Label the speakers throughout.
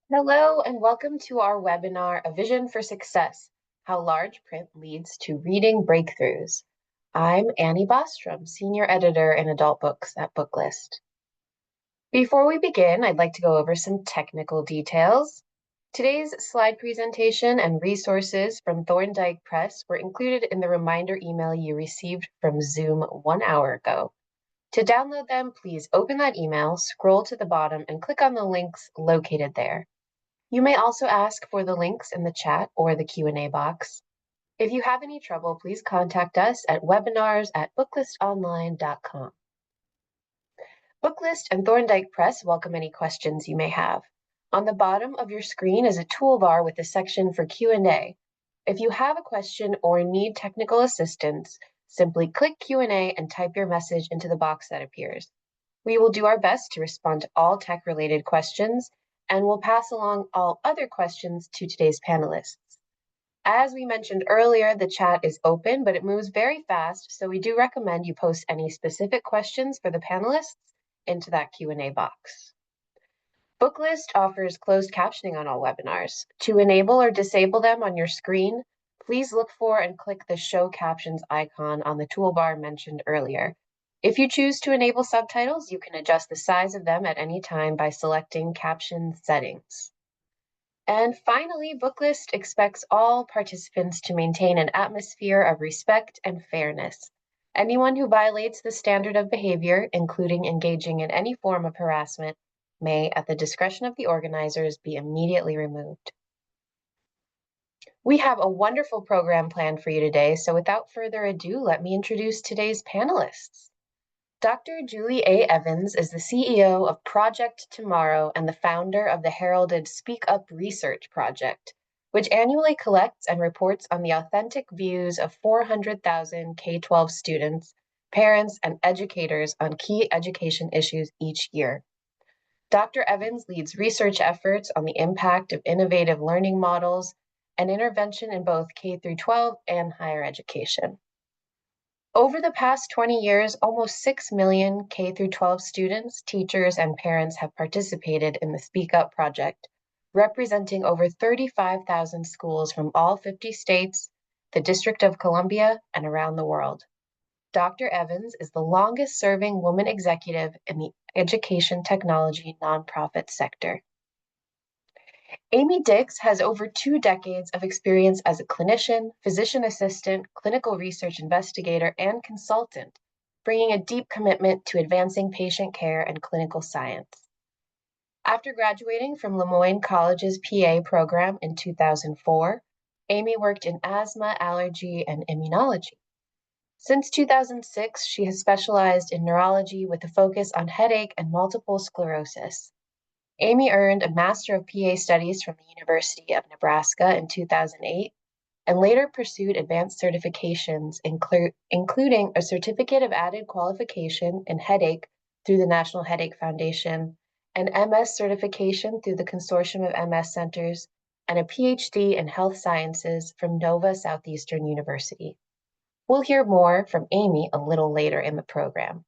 Speaker 1: Hello and welcome to our webinar, A Vision for Success, How Large Print Leads to Reading Breakthroughs. I'm Amy Bostrom, Senior Editor in Adult Books at Booklist. Before we begin, I'd like to go over some technical details. Today's slide presentation and resources from Thorndike Press were included in the reminder email you received from Zoom 1 hour ago. To download them, please open that email, scroll to the bottom, and click on the links located there. You may also ask for the links in the chat or the Q&A box. If you have any trouble, please contact us at webinars@booklistonline.com. Booklist and Thorndike Press welcome any questions you may have. On the bottom of your screen is a toolbar with a section for Q&A. If you have a question or need technical assistance, simply click Q&A and type your message into the box that appears. We will do our best to respond to all tech-related questions, and we'll pass along all other questions to today's panelists. As we mentioned earlier, the chat is open, but it moves very fast, so we do recommend you post any specific questions for the panelists into that Q&A box. Booklist offers closed captioning on all webinars. To enable or disable them on your screen, please look for and click the Show Captions icon on the toolbar mentioned earlier. If you choose to enable subtitles, you can adjust the size of them at any time by selecting Caption Settings. And finally, Booklist expects all participants to maintain an atmosphere of respect and fairness. Anyone who violates the standard of behavior, including engaging in any form of harassment, may, at the discretion of the organizers, be immediately removed. We have a wonderful program planned for you today, so without further ado, let me introduce today's panelists. Dr. Julie A. Evans is the CEO of Project Tomorrow and the founder of the heralded Speak Up Research Project, which annually collects and reports on the authentic views of 400,000 K-12 students, parents, and educators on key education issues each year. Dr. Evans leads research efforts on the impact of innovative learning models and intervention in both K-12 and higher education. Over the past 20 years, almost 6 million K-12 students, teachers, and parents have participated in the Speak Up project, representing over 35,000 schools from all 50 states, the District of Columbia, and around the world. Dr. Evans is the longest-serving woman executive in the education technology nonprofit sector. Amy Dix has over 2 decades of experience as a clinician, physician assistant, clinical research investigator, and consultant, bringing a deep commitment to advancing patient care and clinical science. After graduating from Lemoyne College's PA program in 2004, Amy worked in asthma, allergy, and immunology. Since 2006, she has specialized in neurology with a focus on headache and multiple sclerosis. Amy earned a Master of PA Studies from the University of Nebraska in 2008 and later pursued advanced certifications, including a Certificate of Added Qualification in Headache through the National Headache Foundation, an MS certification through the Consortium of MS Centers, and a PhD in Health Sciences from Nova Southeastern University. We'll hear more from Amy a little later in the program.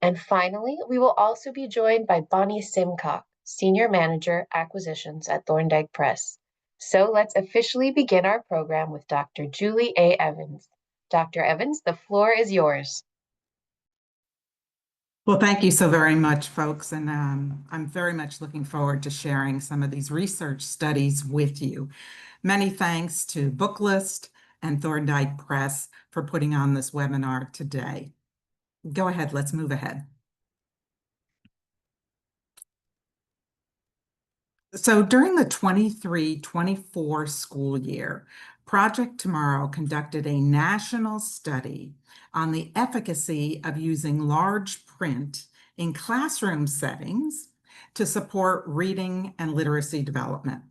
Speaker 1: And finally, we will also be joined by Bonnie Simcock, Senior Manager, Acquisitions at Thorndike Press. So let's officially begin our program with Dr. Julie A. Evans. Dr. Evans, the floor is yours.
Speaker 2: Well, thank you so very much, folks. And I'm very much looking forward to sharing some of these research studies with you. Many thanks to Booklist and Thorndike Press for putting on this webinar today. Go ahead, let's move ahead. So during the 23-24 school year, Project Tomorrow conducted a national study on the efficacy of using large print in classroom settings to support reading and literacy development.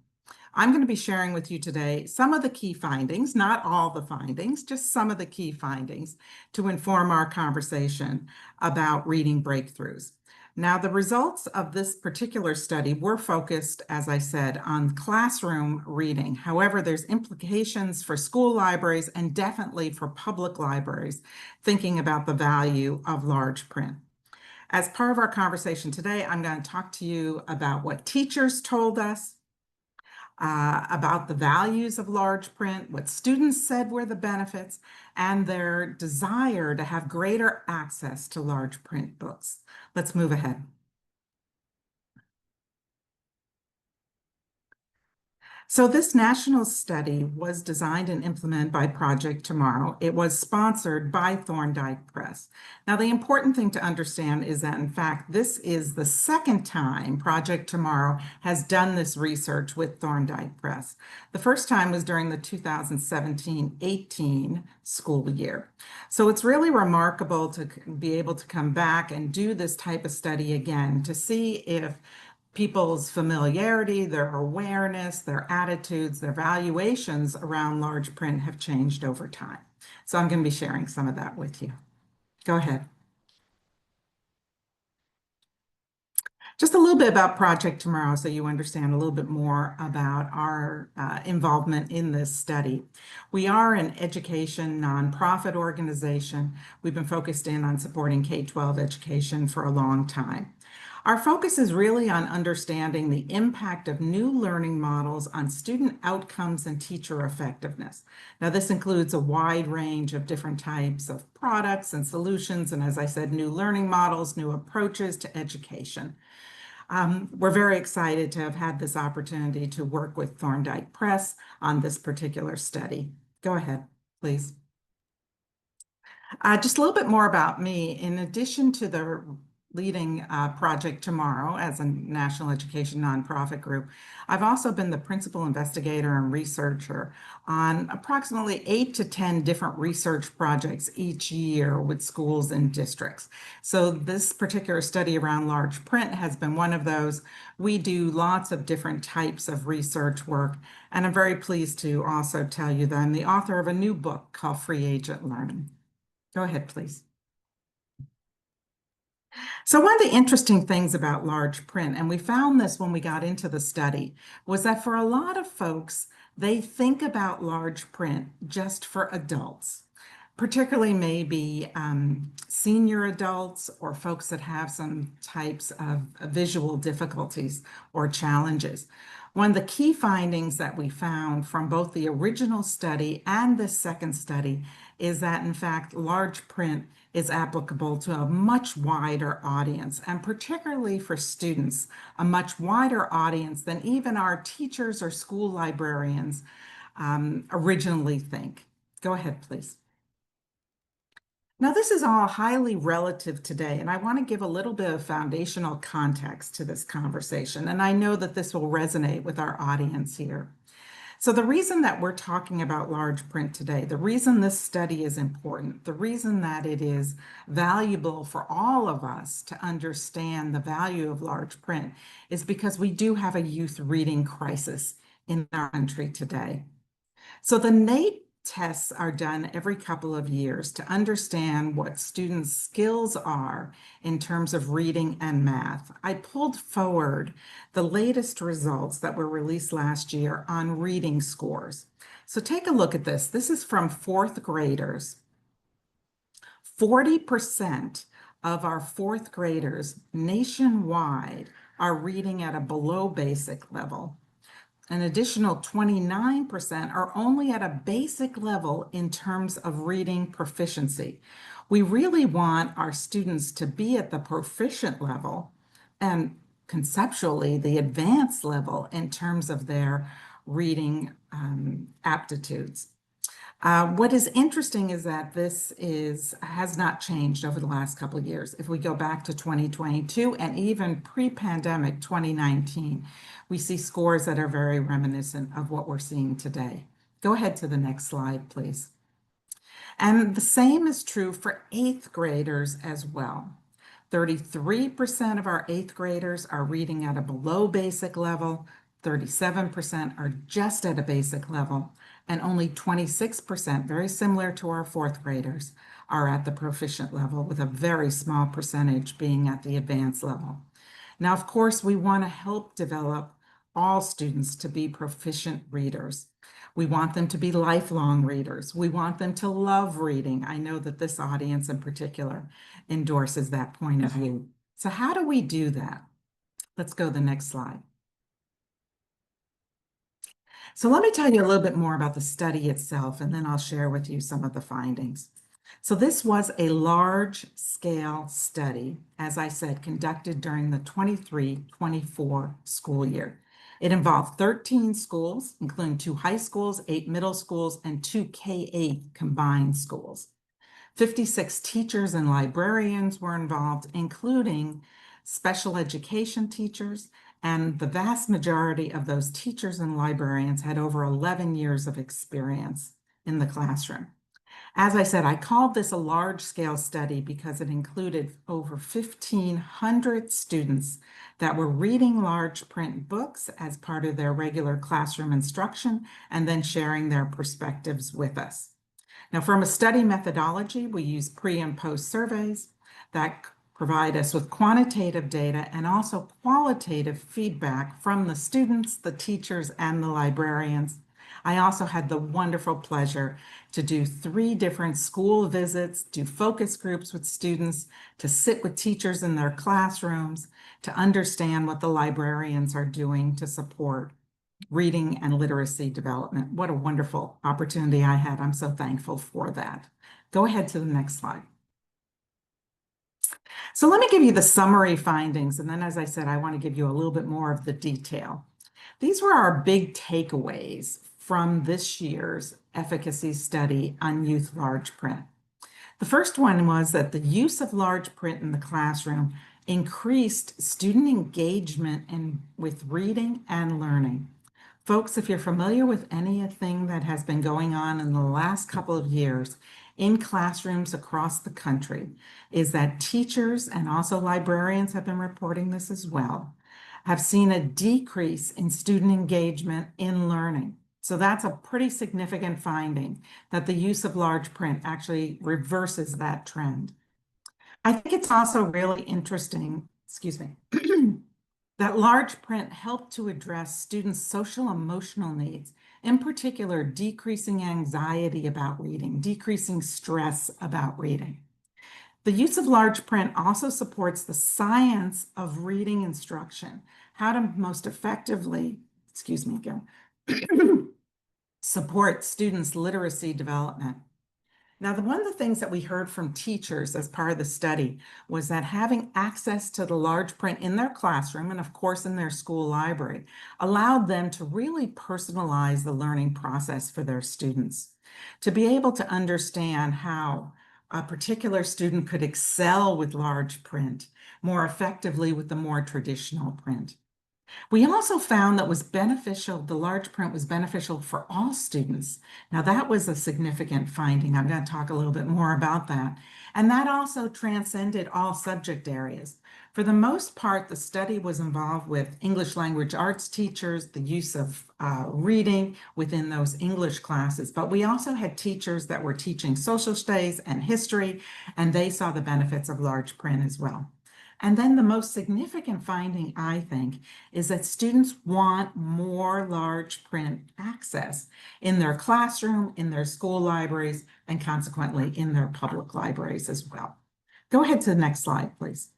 Speaker 2: I'm going to be sharing with you today some of the key findings, not all the findings, just some of the key findings to inform our conversation about reading breakthroughs. Now, the results of this particular study were focused, as I said, on classroom reading. However, there's implications for school libraries and definitely for public libraries, thinking about the value of large print. As part of our conversation today, I'm going to talk to you about what teachers told us, about the values of large print, what students said were the benefits, and their desire to have greater access to large print books. Let's move ahead. So this national study was designed and implemented by Project Tomorrow. It was sponsored by Thorndike Press. Now, the important thing to understand is that, in fact, this is the second time Project Tomorrow has done this research with Thorndike Press. The first time was during the 2017-18 school year. So it's really remarkable to be able to come back and do this type of study again to see if people's familiarity, their awareness, their attitudes, their valuations around large print have changed over time. So I'm going to be sharing some of that with you. Go ahead. Just a little bit about Project Tomorrow so you understand a little bit more about our involvement in this study. We are an education nonprofit organization. We've been focused in on supporting K-12 education for a long time. Our focus is really on understanding the impact of new learning models on student outcomes and teacher effectiveness. Now, this includes a wide range of different types of products and solutions, and as I said, new learning models, new approaches to education. We're very excited to have had this opportunity to work with Thorndike Press on this particular study. Go ahead, please. Just a little bit more about me. In addition to the leading Project Tomorrow as a national education nonprofit group, I've also been the principal investigator and researcher on approximately 8 to 10 different research projects each year with schools and districts. So this particular study around large print has been one of those. We do lots of different types of research work, and I'm very pleased to also tell you that I'm the author of a new book called Free Agent Learning. Go ahead, please. So one of the interesting things about large print, and we found this when we got into the study, was that for a lot of folks, they think about large print just for adults, particularly maybe senior adults or folks that have some types of visual difficulties or challenges. One of the key findings that we found from both the original study and this second study is that, in fact, large print is applicable to a much wider audience, and particularly for students, a much wider audience than even our teachers or school librarians originally think. Go ahead, please. Now, this is all highly relative today, and I want to give a little bit of foundational context to this conversation, and I know that this will resonate with our audience here. So the reason that we're talking about large print today, the reason this study is important, the reason that it is valuable for all of us to understand the value of large print is because we do have a youth reading crisis in our country today. So the NAEP tests are done every couple of years to understand what students' skills are in terms of reading and math. I pulled forward the latest results that were released last year on reading scores. So take a look at this. This is from fourth graders. 40% of our fourth graders nationwide are reading at a below basic level. An additional 29% are only at a basic level in terms of reading proficiency. We really want our students to be at the proficient level and conceptually the advanced level in terms of their reading aptitudes. What is interesting is that this has not changed over the last couple of years. If we go back to 2022 and even pre-pandemic 2019, we see scores that are very reminiscent of what we're seeing today. Go ahead to the next slide, please. And the same is true for eighth graders as well. 33% of our eighth graders are reading at a below basic level, 37% are just at a basic level, and only 26%, very similar to our fourth graders, are at the proficient level, with a very small percentage being at the advanced level. Now, of course, we want to help develop all students to be proficient readers. We want them to be lifelong readers. We want them to love reading. I know that this audience in particular endorses that point of view. So how do we do that? Let's go to the next slide. So let me tell you a little bit more about the study itself, and then I'll share with you some of the findings. So this was a large-scale study, as I said, conducted during the 23-24 school year. It involved 13 schools, including 2 high schools, 8 middle schools, and 2 K-8 combined schools. 56 teachers and librarians were involved, including special education teachers, and the vast majority of those teachers and librarians had over 11 years of experience in the classroom. As I said, I called this a large-scale study because it included over 1,500 students that were reading large print books as part of their regular classroom instruction and then sharing their perspectives with us. Now, from a study methodology, we use pre and post surveys that provide us with quantitative data and also qualitative feedback from the students, the teachers, and the librarians. I also had the wonderful pleasure to do 3 different school visits, do focus groups with students, to sit with teachers in their classrooms, to understand what the librarians are doing to support reading and literacy development. What a wonderful opportunity I had. I'm so thankful for that. Go ahead to the next slide. So let me give you the summary findings, and then, as I said, I want to give you a little bit more of the detail. These were our big takeaways from this year's efficacy study on youth large print. The first one was that the use of large print in the classroom increased student engagement with reading and learning. Folks, if you're familiar with anything that has been going on in the last couple of years in classrooms across the country, is that teachers and also librarians have been reporting this as well, have seen a decrease in student engagement in learning. So that's a pretty significant finding that the use of large print actually reverses that trend. I think it's also really interesting, excuse me, that large print helped to address students' social emotional needs, in particular, decreasing anxiety about reading, decreasing stress about reading. The use of large print also supports the science of reading instruction, how to most effectively, excuse me again, support students' literacy development. Now, one of the things that we heard from teachers as part of the study was that having access to the large print in their classroom and, of course, in their school library allowed them to really personalize the learning process for their students, to be able to understand how a particular student could excel with large print more effectively with the more traditional print. We also found that was beneficial, the large print was beneficial for all students. Now, that was a significant finding. I'm going to talk a little bit more about that. And that also transcended all subject areas. For the most part, the study was involved with English language arts teachers, the use of reading within those English classes. But we also had teachers that were teaching social studies and history, and they saw the benefits of large print as well. And then the most significant finding, I think, is that students want more large print access in their classroom, in their school libraries, and consequently in their public libraries as well. Go ahead to the next slide, please.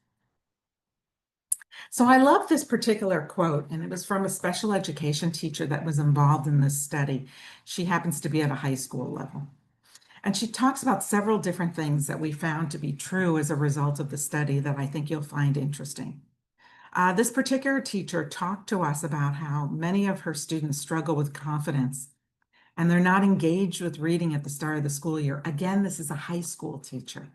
Speaker 2: So I love this particular quote, and it was from a special education teacher that was involved in this study. She happens to be at a high school level. And she talks about several different things that we found to be true as a result of the study that I think you'll find interesting. This particular teacher talked to us about how many of her students struggle with confidence and they're not engaged with reading at the start of the school year. Again, this is a high school teacher.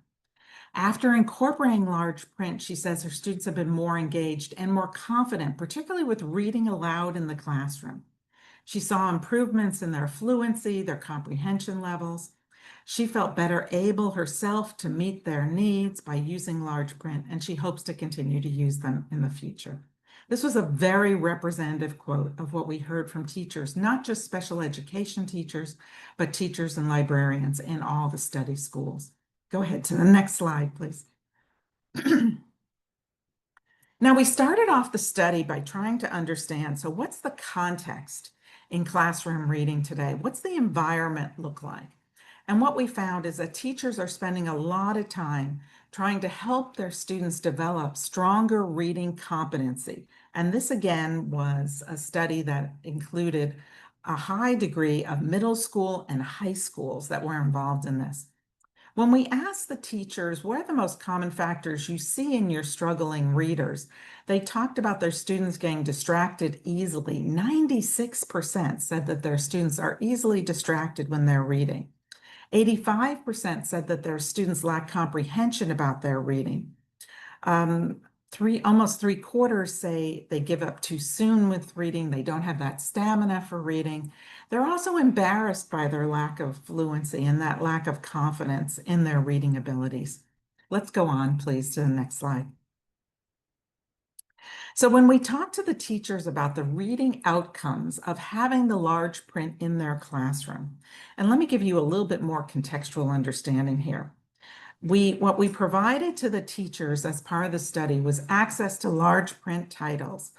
Speaker 2: After incorporating large print, she says her students have been more engaged and more confident, particularly with reading aloud in the classroom. She saw improvements in their fluency, their comprehension levels. She felt better able herself to meet their needs by using large print, and she hopes to continue to use them in the future. This was a very representative quote of what we heard from teachers, not just special education teachers, but teachers and librarians in all the study schools. Go ahead to the next slide, please. Now, we started off the study by trying to understand, so what's the context in classroom reading today? What's the environment look like? And what we found is that teachers are spending a lot of time trying to help their students develop stronger reading competency. And this, again, was a study that included a high degree of middle school and high schools that were involved in this. When we asked the teachers, what are the most common factors you see in your struggling readers? They talked about their students getting distracted easily. 96% said that their students are easily distracted when they're reading. 85% said that their students lack comprehension about their reading. Almost 3/4 say they give up too soon with reading. They don't have that stamina for reading. They're also embarrassed by their lack of fluency and that lack of confidence in their reading abilities. Let's go on, please, to the next slide. So when we talk to the teachers about the reading outcomes of having the large print in their classroom, and let me give you a little bit more contextual understanding here. What we provided to the teachers as part of the study was access to large print titles,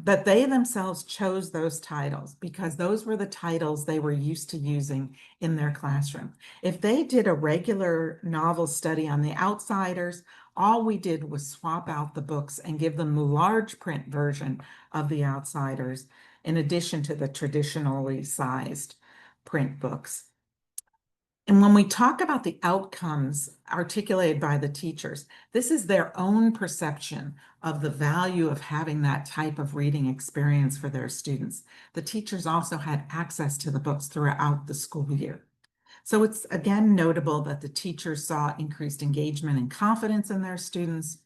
Speaker 2: that they themselves chose those titles because those were the titles they were used to using in their classroom. If they did a regular novel study on The Outsiders, all we did was swap out the books and give them the large print version of The Outsiders, in addition to the traditionally sized print books. And when we talk about the outcomes articulated by the teachers, this is their own perception of the value of having that type of reading experience for their students. The teachers also had access to the books throughout the school year. So it's again notable that the teachers saw increased engagement and confidence in their students.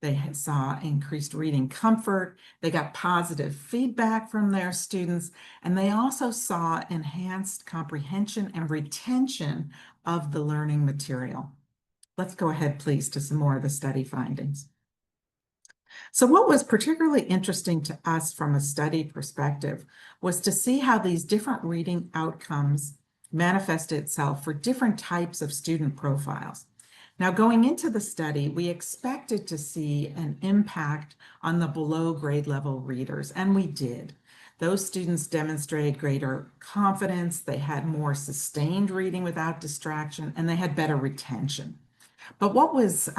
Speaker 2: They saw increased reading comfort. They got positive feedback from their students, and they also saw enhanced comprehension and retention of the learning material. Let's go ahead, please, to some more of the study findings. So what was particularly interesting to us from a study perspective was to see how these different reading outcomes manifest itself for different types of student profiles. Now, going into the study, we expected to see an impact on the below grade level readers, and we did. Those students demonstrated greater confidence, they had more sustained reading without distraction, and they had better retention. But what was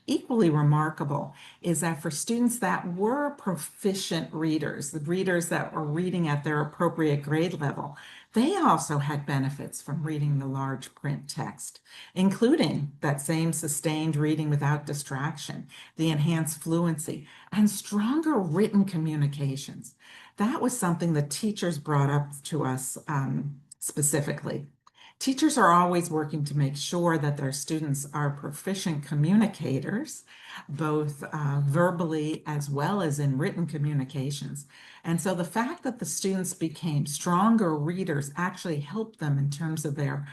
Speaker 2: equally remarkable is that for students that were proficient readers, the readers that were reading at their appropriate grade level, they also had benefits from reading the large print text, including that same sustained reading without distraction, the enhanced fluency, and stronger written communications. That was something the teachers brought up to us specifically. Teachers are always working to make sure that their students are proficient communicators, both verbally as well as in written communications. And so the fact that the students became stronger readers actually helped them in terms of their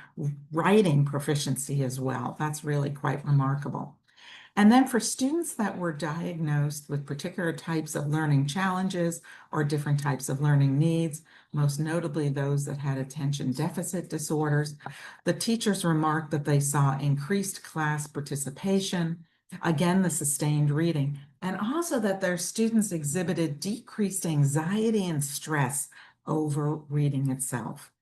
Speaker 2: writing proficiency as well. That's really quite remarkable. And then for students that were diagnosed with particular types of learning challenges or different types of learning needs, most notably those that had attention deficit disorders, the teachers remarked that they saw increased class participation, again, the sustained reading, and also that their students exhibited decreased anxiety and stress over reading itself.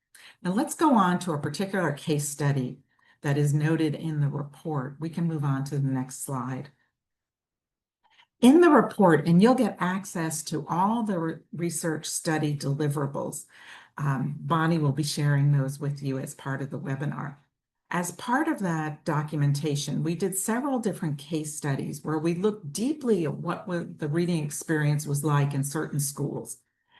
Speaker 2: Now let's go on to a particular case study that is noted in the report. We can move on to the next slide. In the report, and you'll get access to all the research study deliverables. Bonnie will be sharing those with you as part of the webinar. As part of that documentation, we did several different case studies where we looked deeply at what the reading experience was like in certain schools.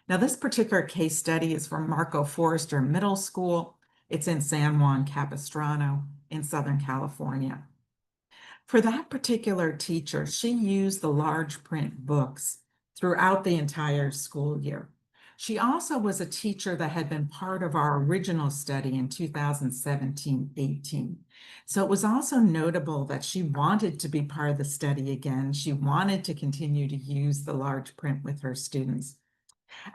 Speaker 2: Now, this particular case study is from Marco Forrester Middle School. It's in San Juan Capistrano in Southern California. For that particular teacher, she used the large print books throughout the entire school year. She also was a teacher that had been part of our original study in 2017-18. So it was also notable that she wanted to be part of the study again. She wanted to continue to use the large print with her students.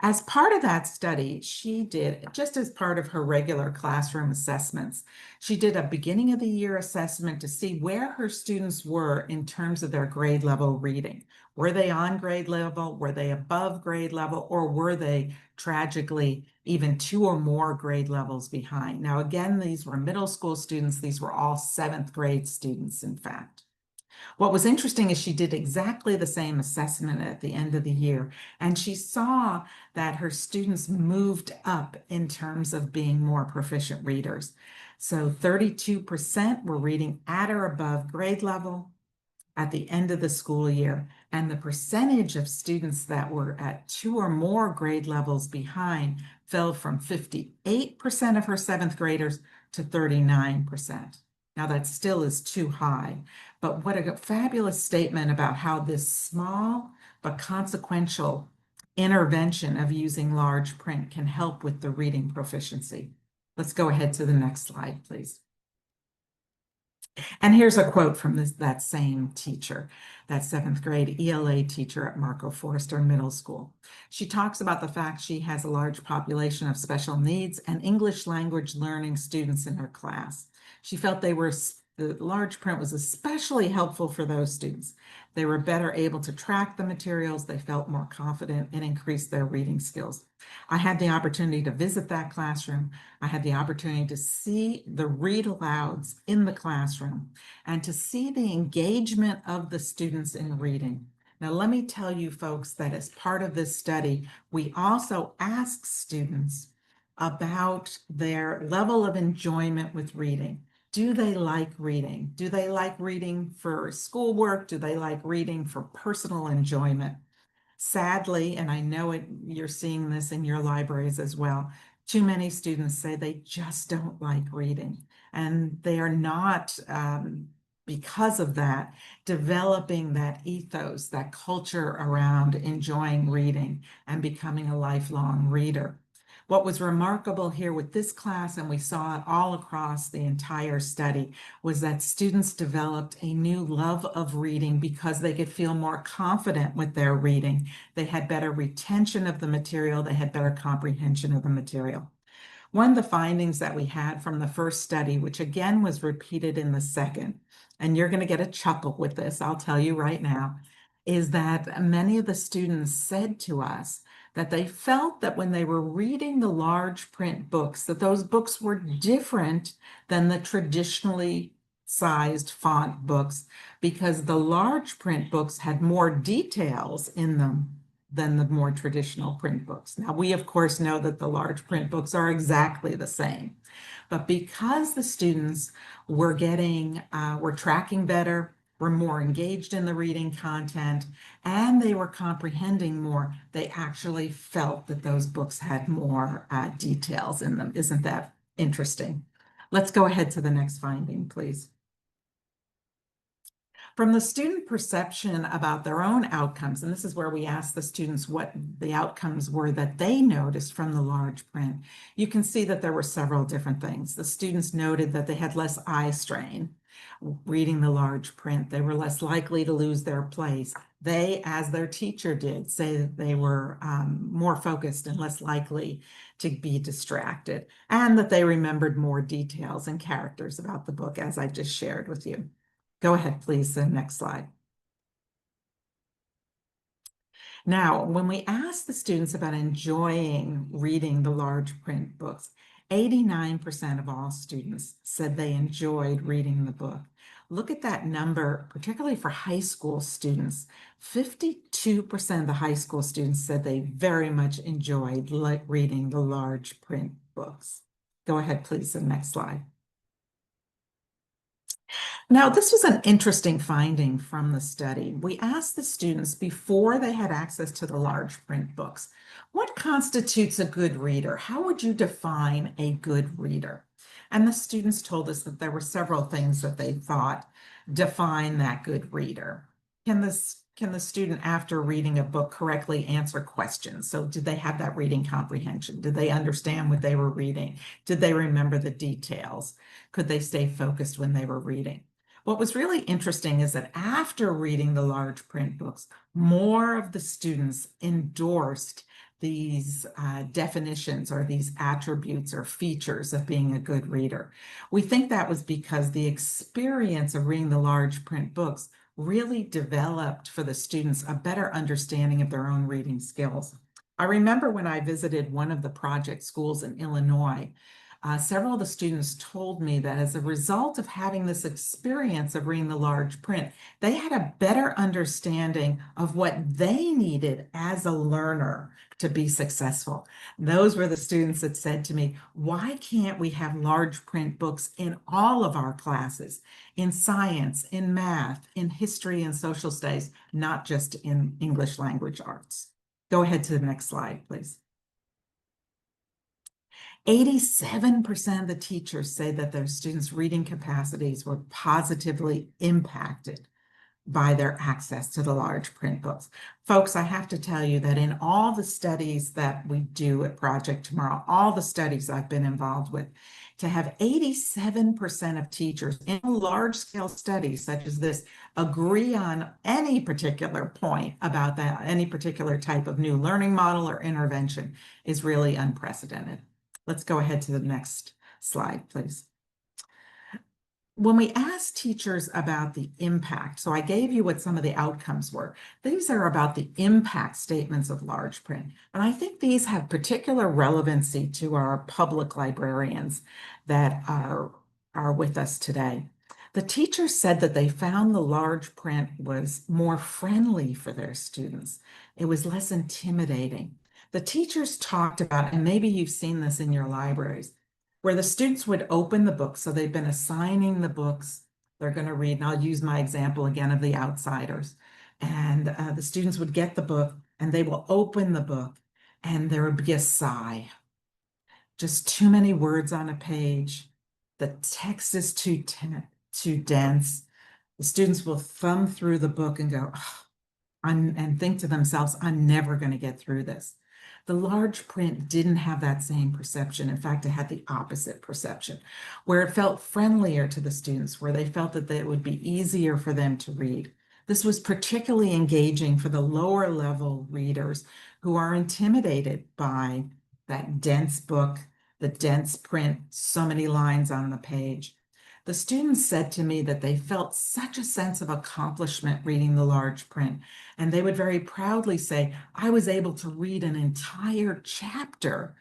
Speaker 2: As part of that study, she did, just as part of her regular classroom assessments, she did a beginning of the year assessment to see where her students were in terms of their grade level reading. Were they on grade level? Were they above grade level? Or were they tragically even 2 or more grade levels behind? Now, again, these were middle school students. These were all 7th grade students, in fact. What was interesting is she did exactly the same assessment at the end of the year, and she saw that her students moved up in terms of being more proficient readers. So 32% were reading at or above grade level at the end of the school year, and the percentage of students that were at 2 or more grade levels behind fell from 58% of her seventh graders to 39%. Now, that still is too high, but what a fabulous statement about how this small but consequential intervention of using large print can help with the reading proficiency. Let's go ahead to the next slide, please. And here's a quote from that same teacher, that seventh grade ELA teacher at Marco Forster Middle School. She talks about the fact she has a large population of special needs and English language learning students in her class. She felt the large print was especially helpful for those students. They were better able to track the materials, they felt more confident, and increased their reading skills. I had the opportunity to visit that classroom. I had the opportunity to see the read alouds in the classroom and to see the engagement of the students in reading. Now, let me tell you folks that as part of this study, we also asked students about their level of enjoyment with reading. Do they like reading? Do they like reading for schoolwork? Do they like reading for personal enjoyment? Sadly, and I know you're seeing this in your libraries as well, too many students say they just don't like reading, and they are not, because of that, developing that ethos, that culture around enjoying reading and becoming a lifelong reader. What was remarkable here with this class, and we saw it all across the entire study, was that students developed a new love of reading because they could feel more confident with their reading. They had better retention of the material, they had better comprehension of the material. One of the findings that we had from the first study, which again was repeated in the second, and you're going to get a chuckle with this, I'll tell you right now, is that many of the students said to us that they felt that when they were reading the large print books, that those books were different than the traditionally sized font books because the large print books had more details in them than the more traditional print books. Now, we of course know that the large print books are exactly the same, but because the students were tracking better, were more engaged in the reading content, and they were comprehending more, they actually felt that those books had more details in them. Isn't that interesting? Let's go ahead to the next finding, please. From the student perception about their own outcomes, and this is where we asked the students what the outcomes were that they noticed from the large print, you can see that there were several different things. The students noted that they had less eye strain reading the large print. They were less likely to lose their place. They, as their teacher did, say that they were more focused and less likely to be distracted, and that they remembered more details and characters about the book, as I just shared with you. Go ahead, please, the next slide. Now, when we asked the students about enjoying reading the large print books, 89% of all students said they enjoyed reading the book. Look at that number, particularly for high school students. 52% of the high school students said they very much enjoyed reading the large print books. Go ahead, please, the next slide. Now, this was an interesting finding from the study. We asked the students before they had access to the large print books, what constitutes a good reader? How would you define a good reader? And the students told us that there were several things that they thought define that good reader. Can the student, after reading a book, correctly answer questions? So did they have that reading comprehension? Did they understand what they were reading? Did they remember the details? Could they stay focused when they were reading? What was really interesting is that after reading the large print books, more of the students endorsed these definitions or these attributes or features of being a good reader. We think that was because the experience of reading the large print books really developed for the students a better understanding of their own reading skills. I remember when I visited one of the project schools in Illinois, several of the students told me that as a result of having this experience of reading the large print, they had a better understanding of what they needed as a learner to be successful. Those were the students that said to me, why can't we have large print books in all of our classes, in science, in math, in history and social studies, not just in English language arts? Go ahead to the next slide, please. 87% of the teachers say that their students' reading capacities were positively impacted by their access to the large print books. Folks, I have to tell you that in all the studies that we do at Project Tomorrow, all the studies I've been involved with, to have 87% of teachers in a large-scale study such as this agree on any particular point about that, any particular type of new learning model or intervention is really unprecedented. Let's go ahead to the next slide, please. When we asked teachers about the impact, so I gave you what some of the outcomes were. These are about the impact statements of large print. And I think these have particular relevancy to our public librarians that are with us today. The teachers said that they found the large print was more friendly for their students. It was less intimidating. The teachers talked about, and maybe you've seen this in your libraries, where the students would open the book. So they've been assigning the books they're going to read. And I'll use my example again of The Outsiders. And the students would get the book and they will open the book and there would be a sigh. Just too many words on a page. The text is too dense. The students will thumb through the book and go, oh, and think to themselves, I'm never going to get through this. The large print didn't have that same perception. In fact, it had the opposite perception, where it felt friendlier to the students, where they felt that it would be easier for them to read. This was particularly engaging for the lower level readers who are intimidated by that dense book, the dense print, so many lines on the page. The students said to me that they felt such a sense of accomplishment reading the large print, and they would very proudly say, I was able to read an entire chapter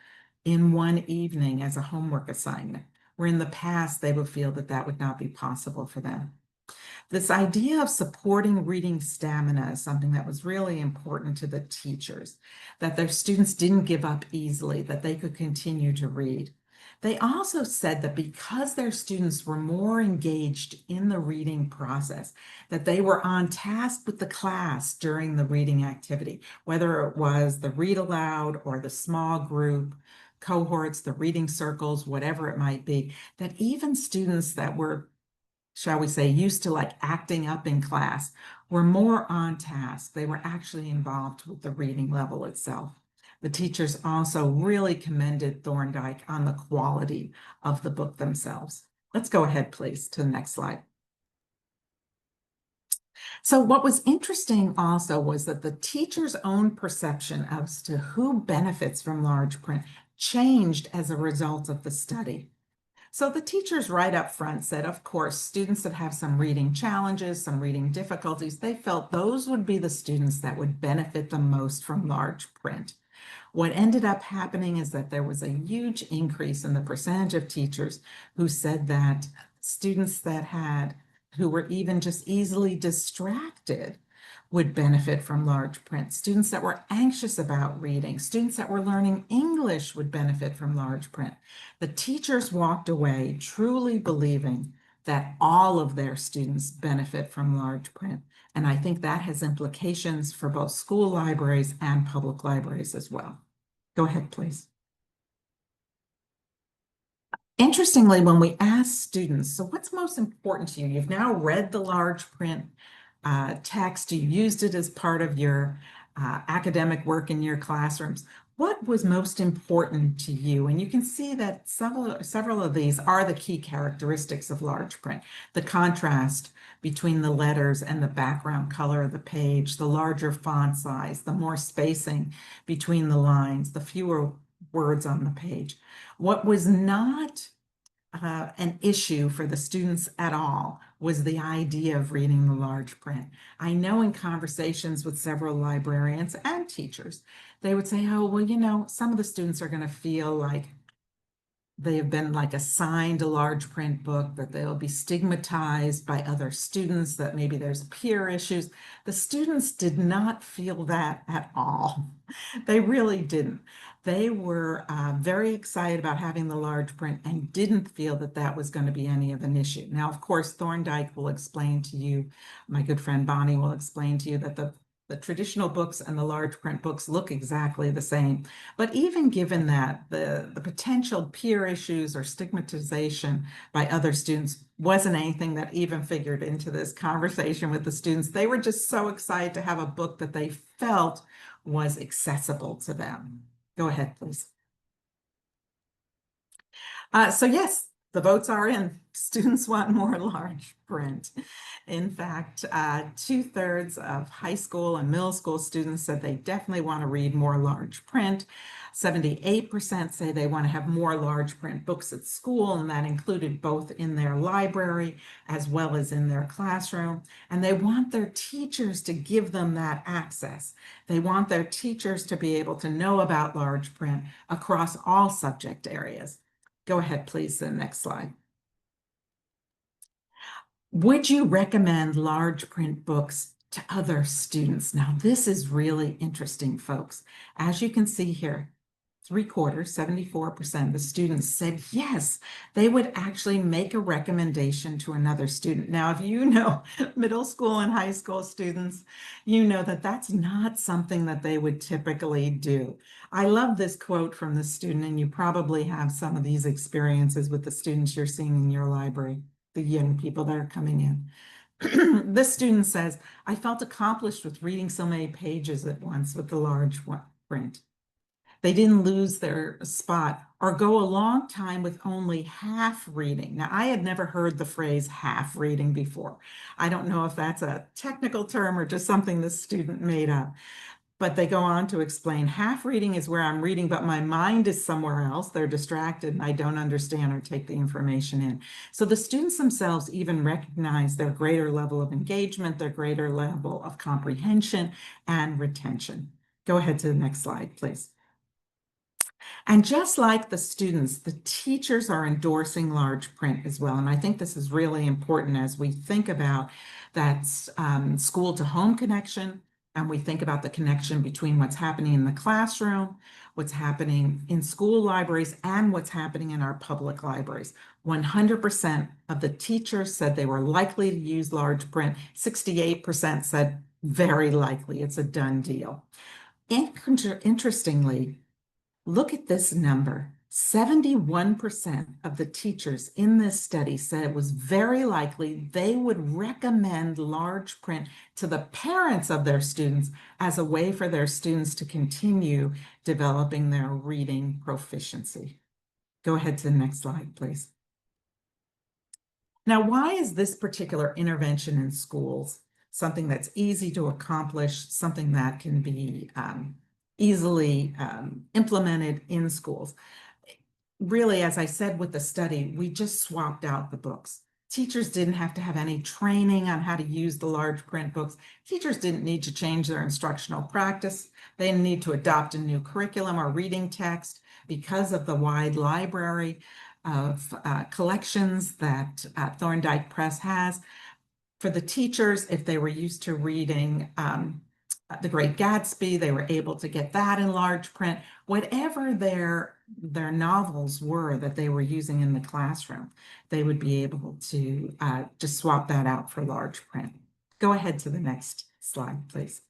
Speaker 2: in one evening as a homework assignment, where in the past they would feel that that would not be possible for them. This idea of supporting reading stamina is something that was really important to the teachers, that their students didn't give up easily, that they could continue to read. They also said that because their students were more engaged in the reading process, that they were on task with the class during the reading activity, whether it was the read aloud or the small group cohorts, the reading circles, whatever it might be, that even students that were, shall we say, used to like acting up in class were more on task. They were actually involved with the reading level itself. The teachers also really commended Thorndike on the quality of the book themselves. Let's go ahead, please, to the next slide. So what was interesting also was that the teacher's own perception as to who benefits from large print changed as a result of the study. So the teachers right up front said, of course, students that have some reading challenges, some reading difficulties, they felt those would be the students that would benefit the most from large print. What ended up happening is that there was a huge increase in the percentage of teachers who said that students who were even just easily distracted would benefit from large print. Students that were anxious about reading, students that were learning English would benefit from large print. The teachers walked away truly believing that all of their students benefit from large print. And I think that has implications for both school libraries and public libraries as well. Go ahead, please. Interestingly, when we ask students, so what's most important to you? You've now read the large print text, you used it as part of your academic work in your classrooms. What was most important to you? And you can see that several of these are the key characteristics of large print. The contrast between the letters and the background color of the page, the larger font size, the more spacing between the lines, the fewer words on the page. What was not an issue for the students at all was the idea of reading the large print. I know in conversations with several librarians and teachers, they would say, oh, well, you know, some of the students are going to feel like they have been like assigned a large print book, that they'll be stigmatized by other students, that maybe there's peer issues. The students did not feel that at all. They really didn't. They were very excited about having the large print and didn't feel that that was going to be any of an issue. Now, of course, Thorndike will explain to you, my good friend Bonnie will explain to you that the traditional books and the large print books look exactly the same. But even given that, the potential peer issues or stigmatization by other students wasn't anything that even figured into this conversation with the students. They were just so excited to have a book that they felt was accessible to them. Go ahead, please. So yes, the votes are in. Students want more large print. In fact, 2/3 of high school and middle school students said they definitely want to read more large print. 78% say they want to have more large print books at school, and that included both in their library as well as in their classroom. And they want their teachers to give them that access. They want their teachers to be able to know about large print across all subject areas. Go ahead, please, the next slide. Would you recommend large print books to other students? Now, this is really interesting, folks. As you can see here, 3/4, 74% of the students said yes, they would actually make a recommendation to another student. Now, if you know middle school and high school students, you know that that's not something that they would typically do. I love this quote from the student, and you probably have some of these experiences with the students you're seeing in your library, the young people that are coming in. This student says, I felt accomplished with reading so many pages at once with the large print. They didn't lose their spot or go a long time with only half reading. Now, I had never heard the phrase half reading before. I don't know if that's a technical term or just something the student made up. But they go on to explain half reading is where I'm reading, but my mind is somewhere else. They're distracted and I don't understand or take the information in. So the students themselves even recognize their greater level of engagement, their greater level of comprehension and retention. Go ahead to the next slide, please. And just like the students, the teachers are endorsing large print as well. And I think this is really important as we think about that school to home connection, and we think about the connection between what's happening in the classroom, what's happening in school libraries, and what's happening in our public libraries. 100% of the teachers said they were likely to use large print. 68% said very likely. It's a done deal. Interestingly, look at this number. 71% of the teachers in this study said it was very likely they would recommend large print to the parents of their students as a way for their students to continue developing their reading proficiency. Go ahead to the next slide, please. Now, why is this particular intervention in schools something that's easy to accomplish, something that can be easily implemented in schools? Really, as I said with the study, we just swapped out the books. Teachers didn't have to have any training on how to use the large print books. Teachers didn't need to change their instructional practice. They didn't need to adopt a new curriculum or reading text because of the wide library of collections that Thorndike Press has. For the teachers, if they were used to reading The Great Gatsby, they were able to get that in large print. Whatever their novels were that they were using in the classroom, they would be able to just swap that out for large print. Go ahead to the next slide, please.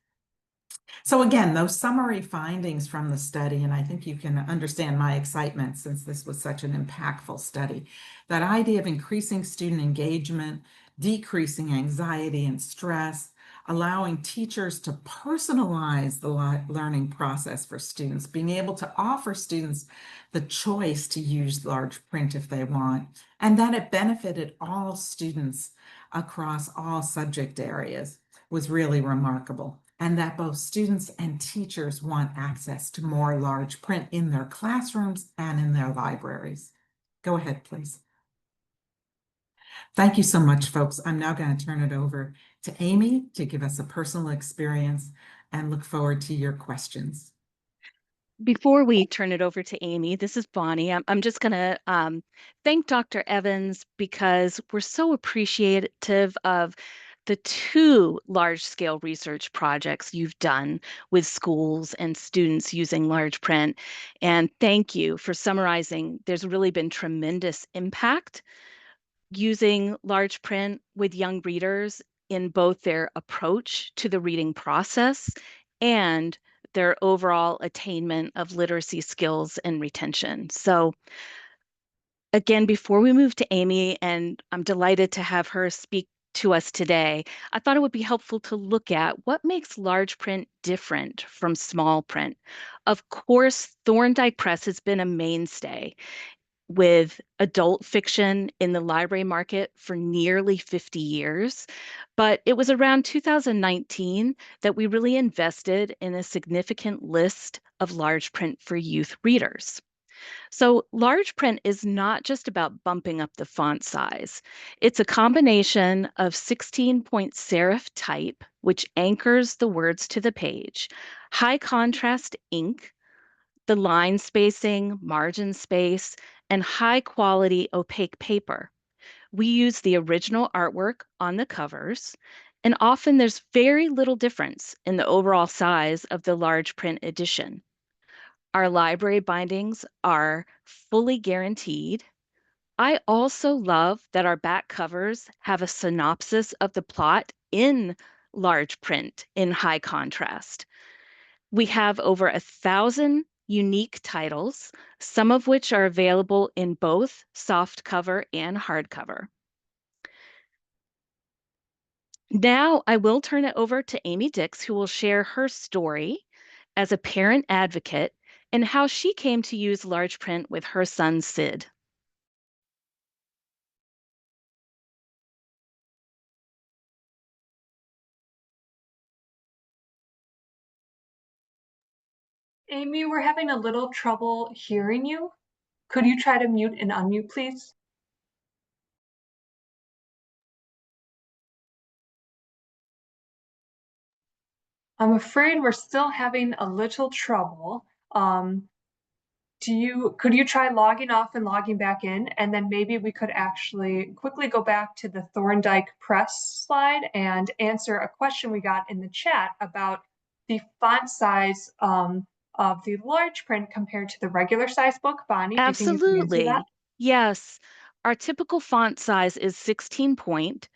Speaker 2: So again, those summary findings from the study, and I think you can understand my excitement since this was such an impactful study, that idea of increasing student engagement, decreasing anxiety and stress, allowing teachers to personalize the learning process for students, being able to offer students the choice to use large print if they want, and that it benefited all students across all subject areas was really remarkable. And that both students and teachers want access to more large print in their classrooms and in their libraries. Go ahead, please. Thank you so much, folks. I'm now going to turn it over to Amy to give us a personal experience and look forward to your questions.
Speaker 3: Before we turn it over to Amy, this is Bonnie. I'm just going to thank Dr. Evans because we're so appreciative of the two large-scale research projects you've done with schools and students using large print. And thank you for summarizing. There's really been tremendous impact using large print with young readers in both their approach to the reading process and their overall attainment of literacy skills and retention. So again, before we move to Amy, and I'm delighted to have her speak to us today, I thought it would be helpful to look at what makes large print different from small print. Of course, Thorndike Press has been a mainstay with adult fiction in the library market for nearly 50 years. But it was around 2019 that we really invested in a significant list of large print for youth readers. So, large print is not just about bumping up the font size. It's a combination of 16-point serif type, which anchors the words to the page, high contrast ink, the line spacing, margin space, and high quality opaque paper. We use the original artwork on the covers, and often there's very little difference in the overall size of the large print edition. Our library bindings are fully guaranteed. I also love that our back covers have a synopsis of the plot in large print in high contrast. We have over 1,000 unique titles, some of which are available in both softcover and hardcover. Now I will turn it over to Amy Dix, who will share her story as a parent advocate and how she came to use large print with her son, Sid.
Speaker 4: Amy, we're having a little trouble hearing you. Could you try to mute and unmute, please? I'm afraid we're still having a little trouble. Could you try logging off and logging back in? And then maybe we could actually quickly go back to the Thorndike Press slide and answer a question we got in the chat about the font size of the large print compared to the regular size book. Bonnie, do you think you can answer that?
Speaker 3: Absolutely. Yes. Our typical font size is 16 point,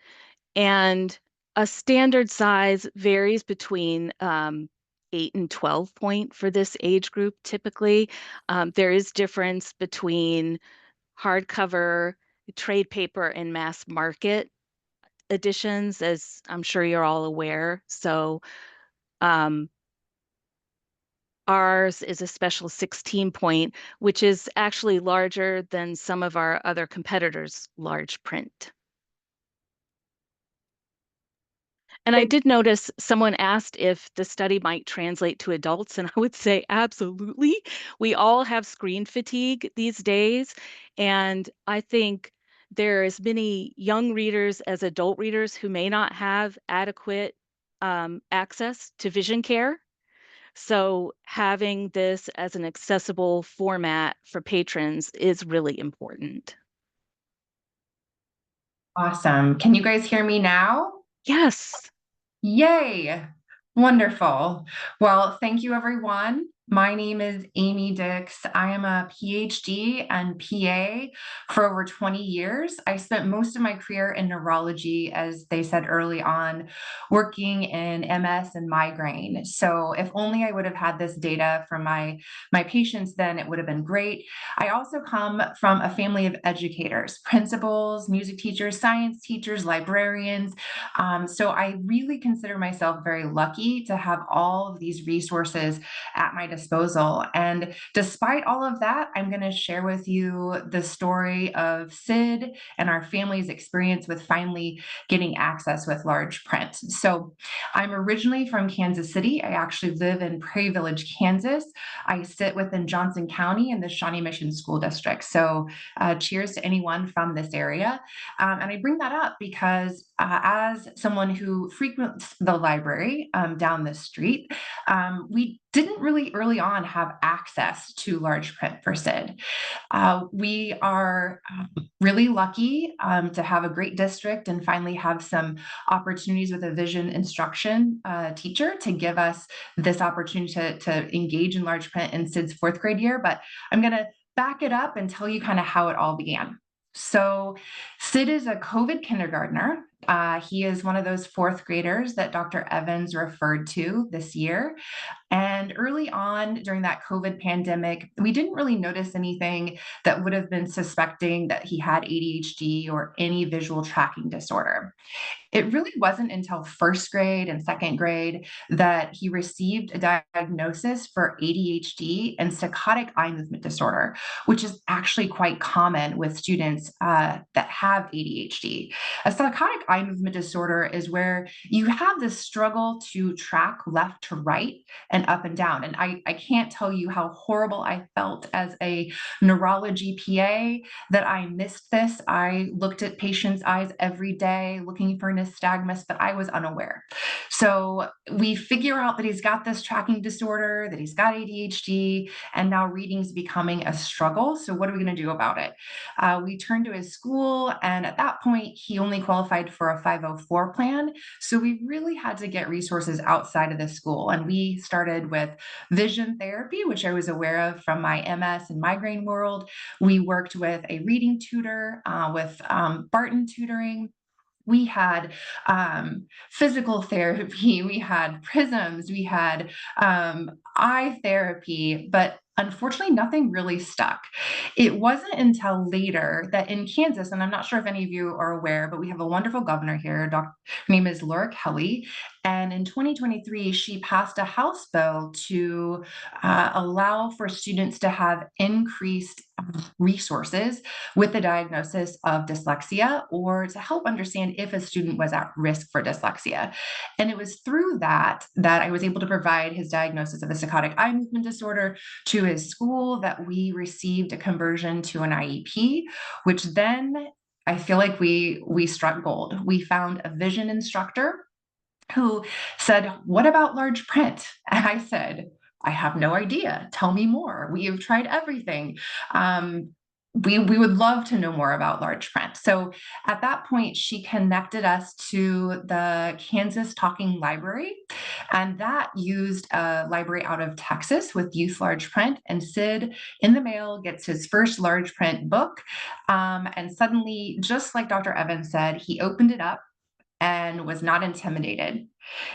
Speaker 3: and a standard size varies between 8 and 12 point for this age group typically. There is difference between hardcover, trade paper, and mass market editions, as I'm sure you're all aware. So um, ours is a special 16 point, which is actually larger than some of our other competitors' large print. And I
Speaker 4: Thank
Speaker 3: did notice someone asked if the study might translate to adults, and I would say absolutely. We all have screen fatigue these days, and I think there are as many young readers as adult readers who may not have adequate access to vision care. So having this as an accessible format for patrons is really important.
Speaker 5: Awesome. Can you guys hear me now?
Speaker 3: Yes.
Speaker 5: Yay. Wonderful. Well, thank you, everyone. My name is Amy Dix. I am a PhD and PA for over 20 years. I spent most of my career in neurology, as they said early on, working in MS and migraine. So if only I would have had this data from my patients, then it would have been great. I also come from a family of educators, principals, music teachers, science teachers, librarians. So I really consider myself very lucky to have all of these resources at my disposal. And despite all of that, I'm going to share with you the story of Sid and our family's experience with finally getting access with large print. So I'm originally from Kansas City. I actually live in Prairie Village, Kansas. I sit within Johnson County in the Shawnee Mission School District. So cheers to anyone from this area. And I bring that up because as someone who frequents the library down the street, we didn't really early on have access to large print for SID. We are really lucky to have a great district and finally have some opportunities with a vision instruction teacher to give us this opportunity to engage in large print in SID's 4th grade year. But I'm going to back it up and tell you kind of how it all began. So Sid is a COVID kindergartner. He is one of those 4th graders that Dr. Evans referred to this year. And early on during that COVID pandemic, we didn't really notice anything that would have been suspecting that he had ADHD or any visual tracking disorder. It really wasn't until 1st grade and 2nd grade that he received a diagnosis for ADHD and saccadic eye movement disorder, which is actually quite common with students that have ADHD. A saccadic eye movement disorder is where you have this struggle to track left to right and up and down. And I can't tell you how horrible I felt as a neurology PA that I missed this. I looked at patients' eyes every day looking for nystagmus, but I was unaware. So we figure out that he's got this tracking disorder, that he's got ADHD, and now reading's becoming a struggle. So what are we going to do about it? We turned to his school, and at that point, he only qualified for a 504 plan. So we really had to get resources outside of the school. And we started with vision therapy, which I was aware of from my MS and migraine world. We worked with a reading tutor, with Barton tutoring. We had physical therapy, we had prisms, we had eye therapy, but unfortunately, nothing really stuck. It wasn't until later that in Kansas, and I'm not sure if any of you are aware, but we have a wonderful governor here. Her name is Laura Kelly. And in 2023, she passed a House bill to allow for students to have increased resources with the diagnosis of dyslexia, or to help understand if a student was at risk for dyslexia. And it was through that I was able to provide his diagnosis of a saccadic eye movement disorder to his school, that we received a conversion to an IEP, which then I feel like we struck gold. We found a vision instructor who said, "What about large print?" And I said, "I have no idea. Tell me more. We have tried everything. We would love to know more about large print." So at that point, she connected us to the Kansas Talking Library, and that used a library out of Texas with youth large print. And Sid, in the mail, gets his first large print book. And suddenly, just like Dr. Evans said, he opened it up and was not intimidated.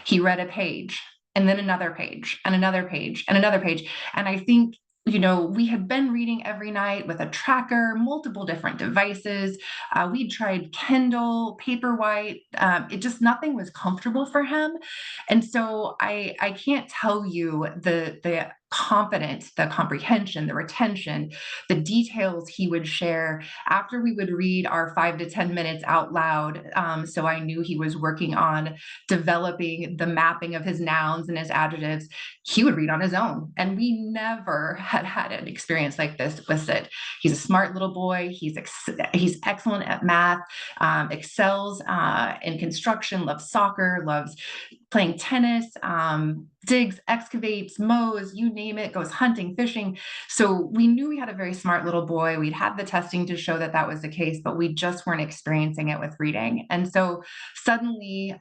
Speaker 5: He read a page, and then another page, and another page, and another page. And I think, we had been reading every night with a tracker, multiple different devices. We'd tried Kindle, Paperwhite. Nothing was comfortable for him. And so I can't tell you the confidence, the comprehension, the retention, the details he would share after we would read our 5 to 10 minutes out loud. So I knew he was working on developing the mapping of his nouns and his adjectives. He would read on his own. And we never had an experience like this with Sid. He's a smart little boy. He's excellent at math, excels in construction, loves soccer, loves playing tennis, digs, excavates, mows, you name it, goes hunting, fishing. So we knew we had a very smart little boy. We'd had the testing to show that was the case, but we just weren't experiencing it with reading. And so suddenly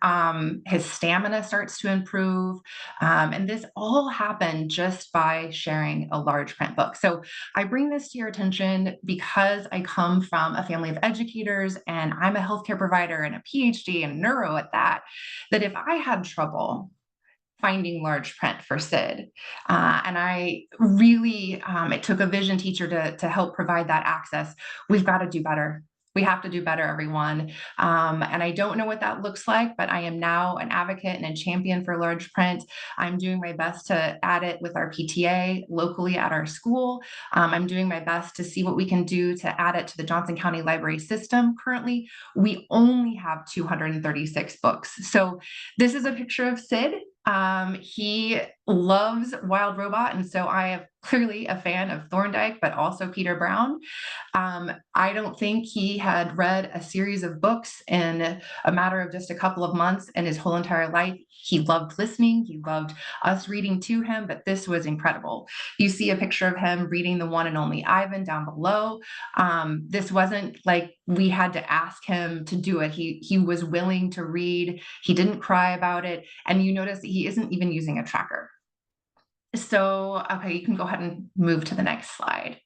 Speaker 5: his stamina starts to improve. And this all happened just by sharing a large print book. So I bring this to your attention because I come from a family of educators, and I'm a healthcare provider and a PhD and neuro at that if I had trouble finding large print for Sid, and I really, it took a vision teacher to help provide that access. We've got to do better. We have to do better, everyone. And I don't know what that looks like, but I am now an advocate and a champion for large print. I'm doing my best to add it with our PTA locally at our school. I'm doing my best to see what we can do to add it to the Johnson County Library system. Currently, we only have 236 books. So this is a picture of Sid. He loves Wild Robot, and so I am clearly a fan of Thorndike, but also Peter Brown. I don't think he had read a series of books in a matter of just a couple of months in his whole entire life. He loved listening. He loved us reading to him, but this was incredible. You see a picture of him reading the one and only Ivan down below. This wasn't like we had to ask him to do it. He was willing to read. He didn't cry about it. And you notice he isn't even using a tracker. So, okay, you can go ahead and move to the next slide.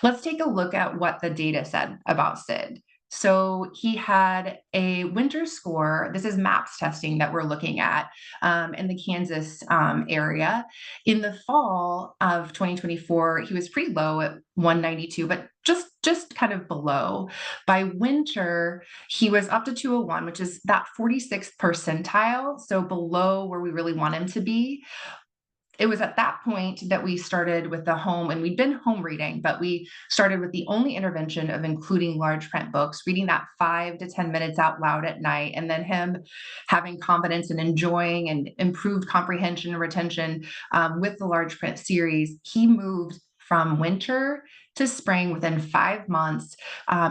Speaker 5: Let's take a look at what the data said about Sid. So he had a winter score. This is MAPS testing that we're looking at in the Kansas area. In the fall of 2024, he was pretty low at 192, but just kind of below. By winter, he was up to 201, which is that 46th percentile, so below where we really want him to be. It was at that point that we started with the home, and we'd been home reading, but we started with the only intervention of including large print books, reading that 5 to 10 minutes out loud at night, and then him having confidence and enjoying and improved comprehension and retention with the large print series. He moved from winter to spring within 5 months.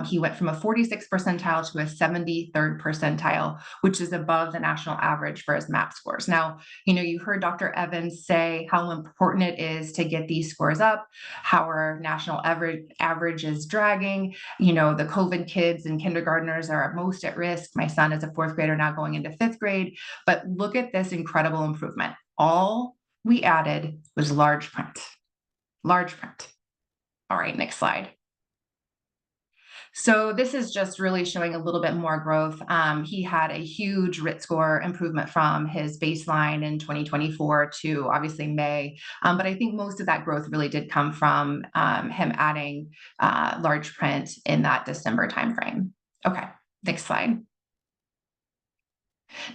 Speaker 5: He went from a 46th percentile to a 73rd percentile, which is above the national average for his MAP scores. Now, you heard Dr. Evans say how important it is to get these scores up, how our national average is dragging. The COVID kids and kindergartners are most at risk. My son is a 4th grader now going into 5th grade. But look at this incredible improvement. All we added was large print. Large print. All right, next slide. So this is just really showing a little bit more growth. He had a huge RIT score improvement from his baseline in 2024 to obviously May. But I think most of that growth really did come from him adding large print in that December timeframe. Okay, next slide.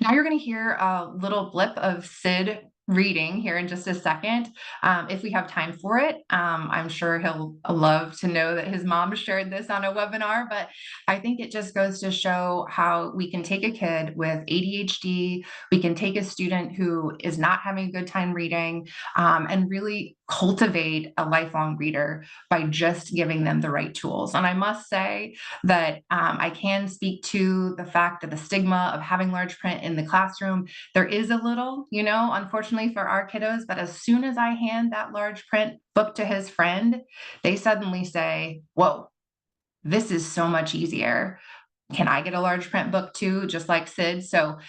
Speaker 5: Now you're going to hear a little blip of Sid reading here in just a second. If we have time for it, I'm sure he'll love to know that his mom shared this on a webinar, but I think it just goes to show how we can take a kid with ADHD, we can take a student who is not having a good time reading, and really cultivate a lifelong reader by just giving them the right tools. And I must say that I can speak to the fact that the stigma of having large print in the classroom, there is a little, unfortunately for our kiddos, but as soon as I hand that large print book to his friend, they suddenly say, whoa, this is so much easier. Can I get a large print book too, just like Sid? So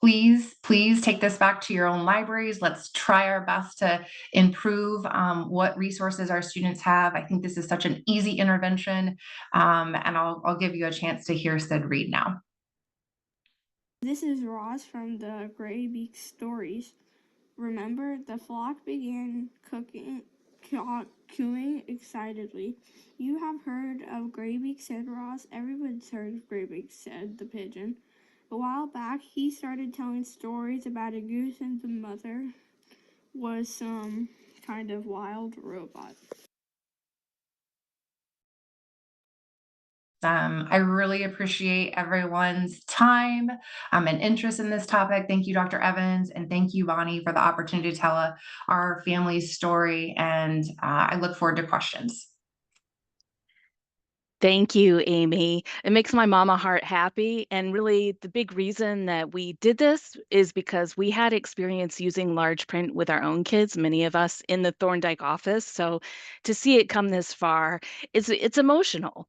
Speaker 5: please take this back to your own libraries. Let's try our best to improve what resources our students have. I think this is such an easy intervention, and I'll give you a chance to hear Sid read now.
Speaker 6: This is Ross from the Gray Beak Stories. Remember, the flock began cooing excitedly. You have heard of Graybeak, said Ross. Everyone's heard of Graybeak, said the pigeon. A while back, he started telling stories about a goose and the mother was some kind of wild robot.
Speaker 5: I really appreciate everyone's time and interest in this topic. Thank you, Dr. Evans, and thank you, Bonnie, for the opportunity to tell our family's story, and I look forward to questions.
Speaker 3: Thank you, Amy. It makes my mama heart happy. And really, the big reason that we did this is because we had experience using large print with our own kids, many of us in the Thorndike office. So to see it come this far, it's emotional.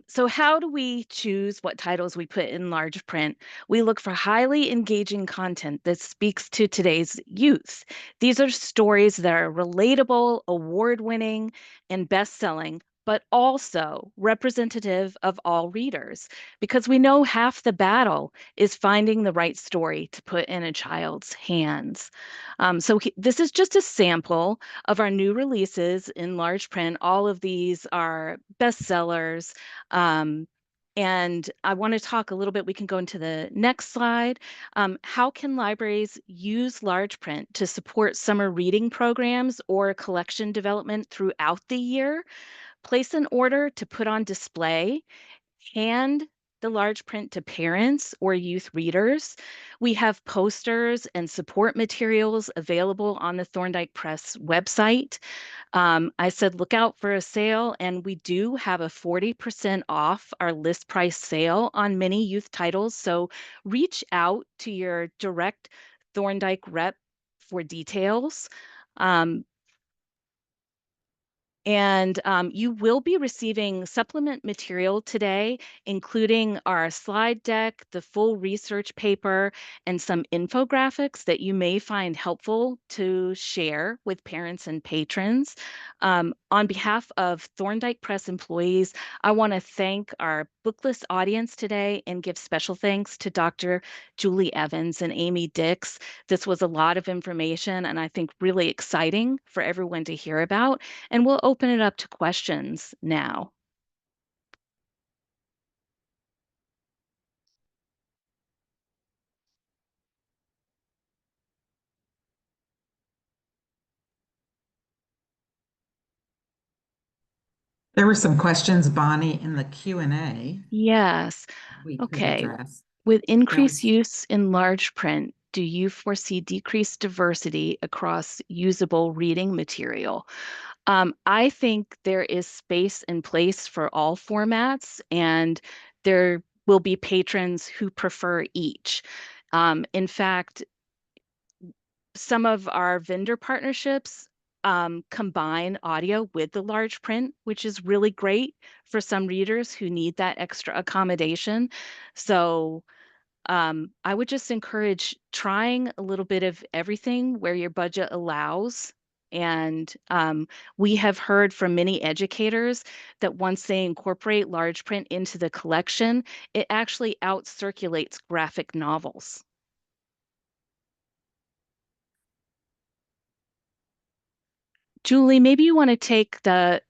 Speaker 3: So how do we choose what titles we put in large print? We look for highly engaging content that speaks to today's youth. These are stories that are relatable, award-winning, and best-selling, but also representative of all readers, because we know half the battle is finding the right story to put in a child's hands. This is just a sample of our new releases in large print. All of these are bestsellers. And I want to talk a little bit, we can go into the next slide. How can libraries use large print to support summer reading programs or collection development throughout the year? Place an order to put on display, hand the large print to parents or youth readers. We have posters and support materials available on the Thorndike Press website. I said, look out for a sale, and we do have a 40% off our list price sale on many youth titles. So reach out to your direct Thorndike rep for details. You will be receiving supplement material today, including our slide deck, the full research paper, and some infographics that you may find helpful to share with parents and patrons. On behalf of Thorndike Press employees, I want to thank our Booklist audience today and give special thanks to Dr. Julie Evans and Amy Dix. This was a lot of information and I think really exciting for everyone to hear about. And we'll open it up to questions now.
Speaker 2: There were some questions, Bonnie, in the Q&A
Speaker 3: Yes.
Speaker 2: we could
Speaker 3: Okay.
Speaker 2: address.
Speaker 3: With increased use in large print, do you foresee decreased diversity across usable reading material? I think there is space and place for all formats, and there will be patrons who prefer each. In fact, some of our vendor partnerships combine audio with the large print, which is really great for some readers who need that extra accommodation. So I would just encourage trying a little bit of everything where your budget allows. And we have heard from many educators that once they incorporate large print into the collection, it actually out circulates graphic novels. Julie, maybe you want to take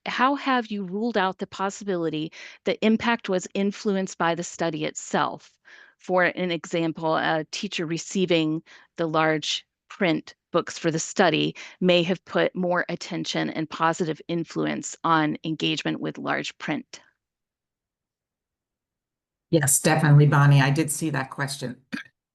Speaker 3: how have you ruled out the possibility that impact was influenced by the study itself? For an example, a teacher receiving the large print books for the study may have put more attention and positive influence on engagement with large print.
Speaker 2: Yes, definitely, Bonnie. I did see that question.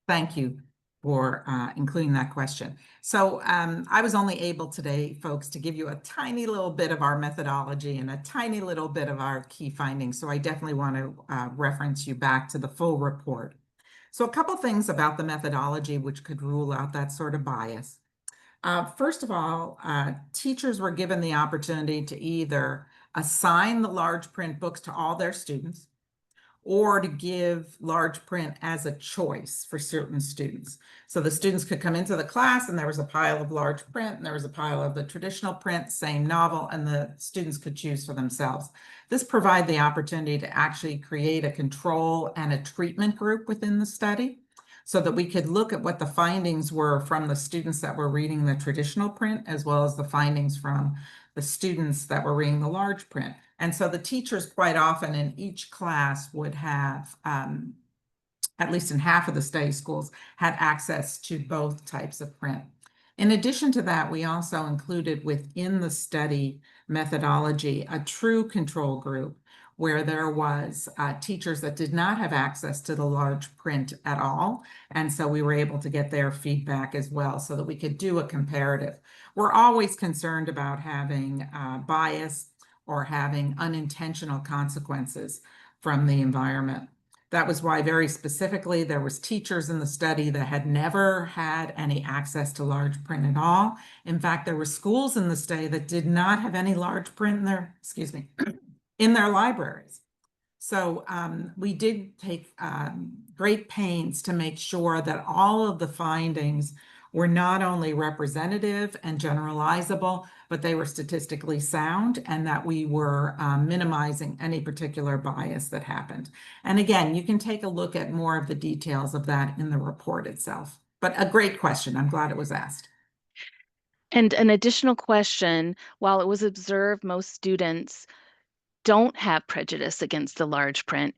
Speaker 2: Thank you for including that question. So I was only able today, folks, to give you a tiny little bit of our methodology and a tiny little bit of our key findings. So I definitely want to reference you back to the full report. So a couple things about the methodology which could rule out that sort of bias. First of all, teachers were given the opportunity to either assign the large print books to all their students, or to give large print as a choice for certain students. So the students could come into the class and there was a pile of large print and there was a pile of the traditional print, same novel, and the students could choose for themselves. This provided the opportunity to actually create a control and a treatment group within the study so that we could look at what the findings were from the students that were reading the traditional print, as well as the findings from the students that were reading the large print. And so the teachers quite often in each class would have, at least in half of the study schools, had access to both types of print. In addition to that, we also included within the study methodology a true control group where there was teachers that did not have access to the large print at all. And so we were able to get their feedback as well so that we could do a comparative. We're always concerned about having bias or having unintentional consequences from the environment. That was why very specifically there was teachers in the study that had never had any access to large print at all. In fact, there were schools in the study that did not have any large print in their, in their libraries. So we did take great pains to make sure that all of the findings were not only representative and generalizable, but they were statistically sound and that we were minimizing any particular bias that happened. And again, you can take a look at more of the details of that in the report itself. But a great question. I'm glad it was asked.
Speaker 3: And an additional question, while it was observed most students don't have prejudice against the large print,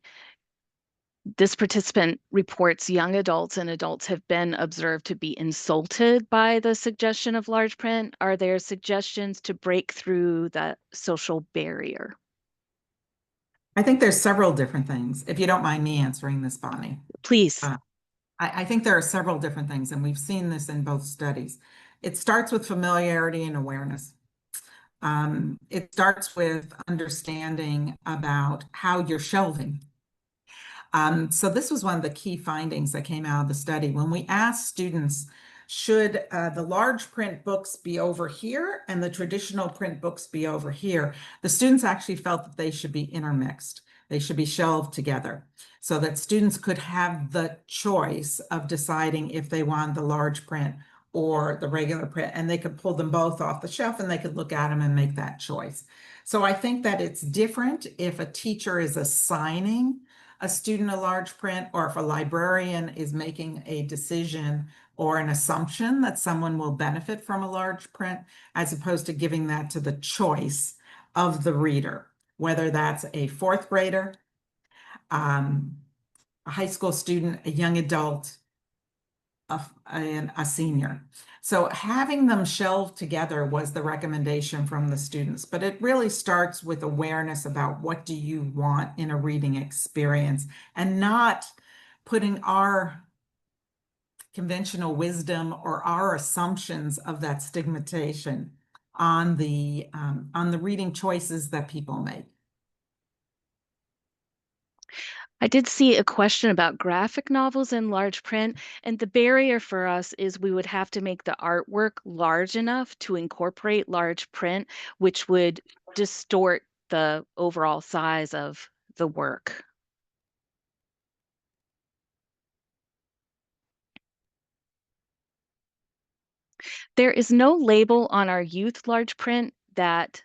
Speaker 3: this participant reports young adults and adults have been observed to be insulted by the suggestion of large print. Are there suggestions to break through that social barrier?
Speaker 2: I think there's several different things, if you don't mind me answering this, Bonnie.
Speaker 3: Please.
Speaker 2: I think there are several different things, and we've seen this in both studies. It starts with familiarity and awareness. It starts with understanding about how you're shelving. So this was one of the key findings that came out of the study. When we asked students, should the large print books be over here and the traditional print books be over here, the students actually felt that they should be intermixed. They should be shelved together so that students could have the choice of deciding if they want the large print or the regular print, and they could pull them both off the shelf and they could look at them and make that choice. So I think that it's different if a teacher is assigning a student a large print, or if a librarian is making a decision or an assumption that someone will benefit from a large print, as opposed to giving that to the choice of the reader, whether that's a fourth grader, a high school student, a young adult, a senior. So having them shelved together was the recommendation from the students, but it really starts with awareness about what do you want in a reading experience, and not putting our conventional wisdom or our assumptions of that stigmatization on the reading choices that people make.
Speaker 3: I did see a question about graphic novels in large print, and the barrier for us is we would have to make the artwork large enough to incorporate large print, which would distort the overall size of the work. There is no label on our youth large print that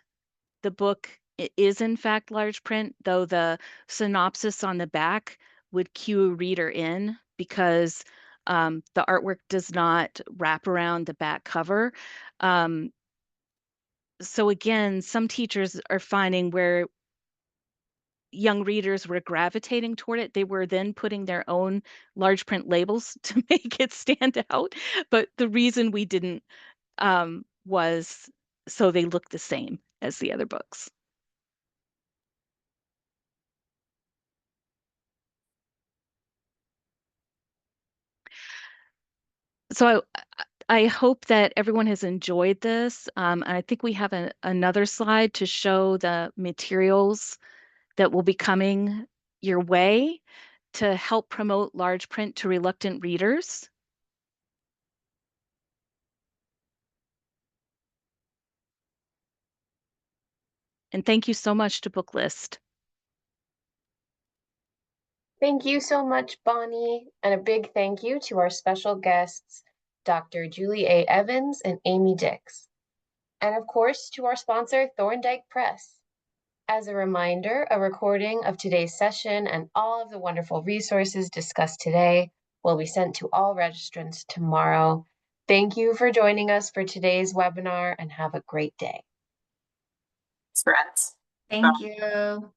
Speaker 3: the book is in fact large print, though the synopsis on the back would cue a reader in, because the artwork does not wrap around the back cover. So again, some teachers are finding where young readers were gravitating toward it, they were then putting their own large print labels to make it stand out. But the reason we didn't was so they look the same as the other books. So I hope that everyone has enjoyed this. And I think we have another slide to show the materials that will be coming your way to help promote large print to reluctant readers. And thank you so much to Booklist.
Speaker 1: Thank you so much, Bonnie, and a big thank you to our special guests, Dr. Julie A. Evans and Amy Dix. And of course, to our sponsor, Thorndike Press. As a reminder, a recording of today's session and all of the wonderful resources discussed today will be sent to all registrants tomorrow. Thank you for joining us for today's webinar, and have a great day.
Speaker 2: Friends.
Speaker 5: Thank you.